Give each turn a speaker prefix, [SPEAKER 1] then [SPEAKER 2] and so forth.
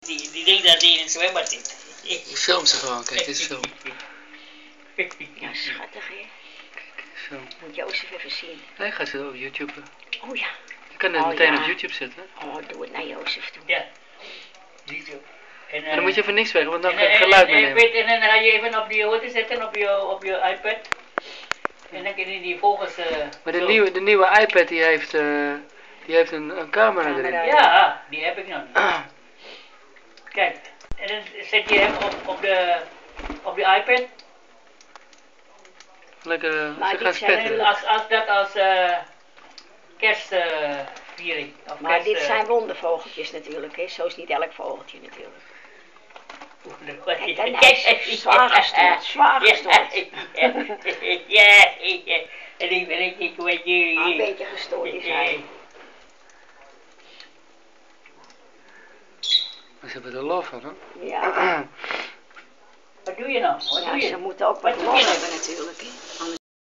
[SPEAKER 1] Die denkt dat hij in het zwembad zit.
[SPEAKER 2] Film ze gewoon, kijk, dit is film.
[SPEAKER 3] Ja, schattig hè.
[SPEAKER 2] Kijk, film.
[SPEAKER 3] Moet Jozef even zien.
[SPEAKER 2] Hij gaat ze op YouTube.
[SPEAKER 3] Oh ja.
[SPEAKER 2] Je kan het meteen op YouTube zetten.
[SPEAKER 3] Oh, doe het naar Jozef toe.
[SPEAKER 1] Ja. Die zo. En
[SPEAKER 2] Maar dan moet je even niks zeggen, want dan ga je geluid meenemen.
[SPEAKER 1] En dan ga je even op die hoogte zetten op je iPad. En dan kun je die vogels...
[SPEAKER 2] Maar de nieuwe iPad die heeft een camera erin.
[SPEAKER 1] Ja, die heb ik nog niet. Kijk, en dan zet je hem op de iPad.
[SPEAKER 2] Lekker,
[SPEAKER 3] Maar
[SPEAKER 2] ze
[SPEAKER 3] dit
[SPEAKER 2] gaan
[SPEAKER 3] zijn
[SPEAKER 2] spetteren.
[SPEAKER 1] Als kerstviering.
[SPEAKER 3] Maar dit zijn wondervogeltjes natuurlijk, hè. Zo is niet elk vogeltje natuurlijk. Kijk, zwaar gestoord, zwaar gestoord.
[SPEAKER 1] Ja. En ik weet je...
[SPEAKER 3] Een beetje gestoord is hij.
[SPEAKER 2] Ze hebben er love van, hoor.
[SPEAKER 3] Ja.
[SPEAKER 1] Wat doe je nou? Wat doe
[SPEAKER 3] Ja,
[SPEAKER 1] je?
[SPEAKER 3] ze moeten ook wat lol hebben natuurlijk, hè.